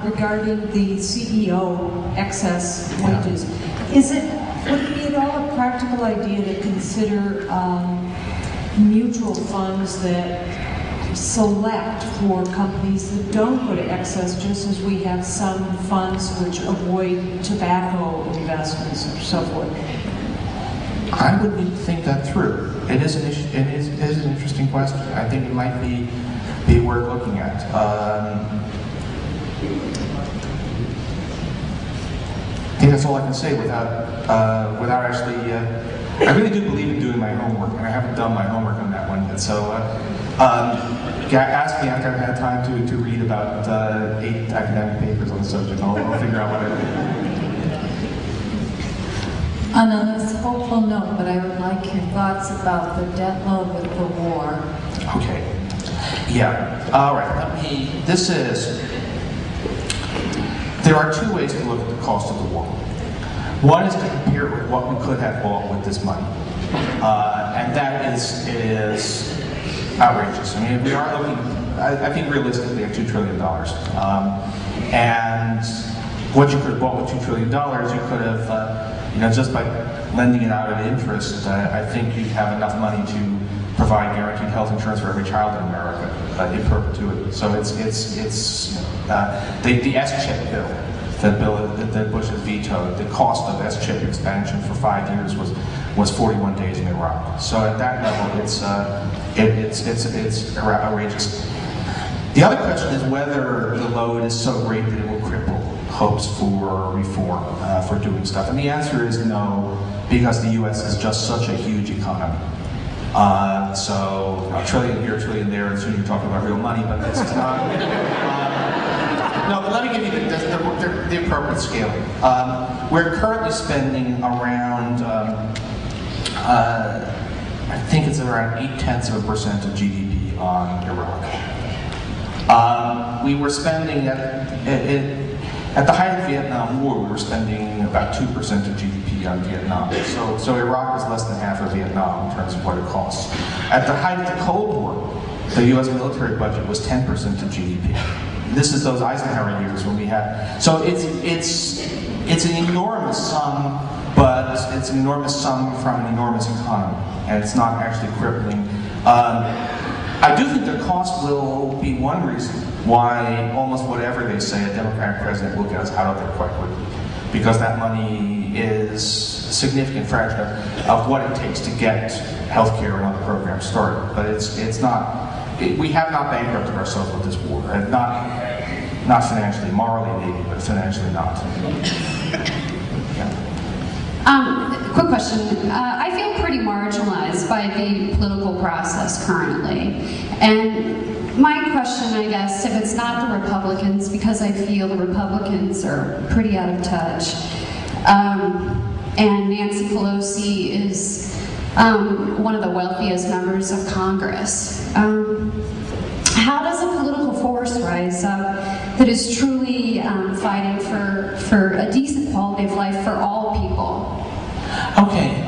regarding the CEO excess wages. Would it be at all a practical idea to consider mutual funds that select for companies that don't go to excess, just as we have some funds which avoid tobacco investments and so forth? I would need to think that through. It is an issue, it is an interesting question. I think it might be worth looking at. I think that's all I can say without actually. I really do believe in doing my homework, and I haven't done my homework on that one yet. So, ask me after I've had time to read about 8 academic papers on the subject. I'll figure out what I do. On a less hopeful note, but I would like your thoughts about the debt load with the war. Okay. Yeah. All right. There are 2 ways to look at the cost of the war. One is to compare it with what we could have bought with this money, and that is outrageous. I mean, we are looking, I think realistically, at $2 trillion. And what you could have bought with $2 trillion, you could have, just by lending it out at interest, I think you'd have enough money to provide guaranteed health insurance for every child in America in perpetuity. So it's the S-chip bill that Bush has vetoed. The cost of S-chip expansion for 5 years was 41 days in Iraq. So at that level, it's outrageous. The other question is whether the load is so great that it will cripple hopes for reform, for doing stuff. And the answer is no, because the U.S. is just such a huge economy. So a trillion here, a trillion there, and soon you're talking about real money, but that's not. No, but let me give you the appropriate scaling. We're currently spending around, I think it's around 0.8% of GDP on Iraq. We were spending at the height of the Vietnam War, we were spending about 2% of GDP on Vietnam. So Iraq is less than half of Vietnam in terms of what it costs. At the height of the Cold War, the U.S. military budget was 10% of GDP. This is those Eisenhower years when we had. So it's an enormous sum, but it's an enormous sum from an enormous economy, and it's not actually crippling. I do think the cost will be one reason why almost whatever they say, a Democratic president will get us out of there quite quickly, because that money is a significant fraction of what it takes to get healthcare and other programs started. But it's not. We have not bankrupted ourselves with this war. Not financially, morally maybe, but financially not. Quick question. I feel pretty marginalized by the political process currently. And my question, I guess, if it's not the Republicans, because I feel the Republicans are pretty out of touch, and Nancy Pelosi is one of the wealthiest members of Congress. How does a political force rise up that is truly fighting for a decent quality of life for all people? Okay,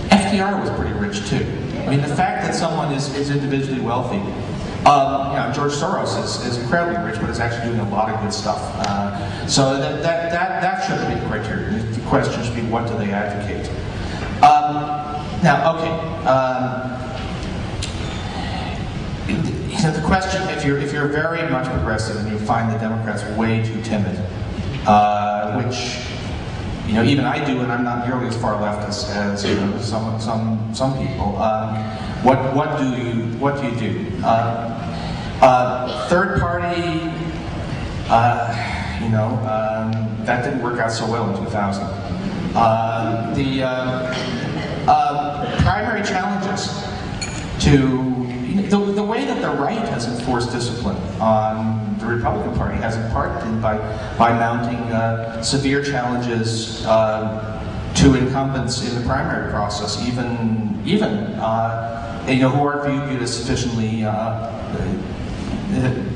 FDR was pretty rich too. I mean, the fact that someone is individually wealthy, George Soros is incredibly rich, but is actually doing a lot of good stuff. So that shouldn't be the criteria. The question should be, what do they advocate? The question, if you're very much progressive and you find the Democrats way too timid, which even I do, and I'm not nearly as far left as some people. What do you do? Third party, that didn't work out so well in 2000. Primary challenges to the way that the right has enforced discipline on the Republican Party has in part been by mounting severe challenges to incumbents in the primary process, even who aren't viewed as sufficiently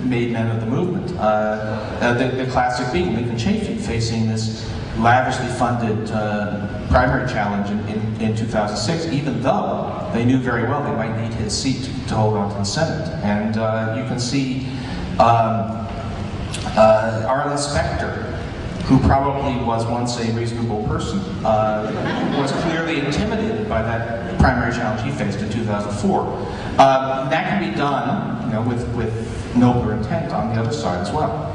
made men of the movement. The classic being Lincoln Chafee facing this lavishly funded primary challenge in 2006, even though they knew very well they might need his seat to hold on to the Senate. And you can see Our inspector, who probably was once a reasonable person, was clearly intimidated by that primary challenge he faced in 2004. That can be done, with nobler intent on the other side as well.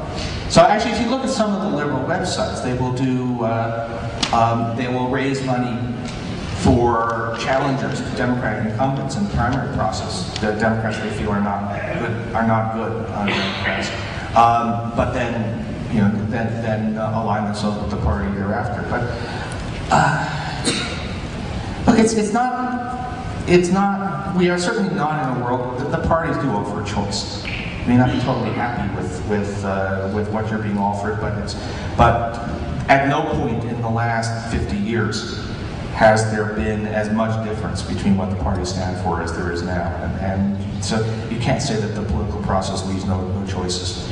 So actually, if you look at some of the liberal websites, they will raise money for challengers to Democratic incumbents in the primary process. The Democrats they feel are not good Democrats, but then then align themselves with the party thereafter. But look, it's not. We are certainly not in a world that the parties do offer a choice. You may not be totally happy with what you're being offered, but at no point in the last 50 years has there been as much difference between what the parties stand for as there is now. And so you can't say that the political process leaves no choices.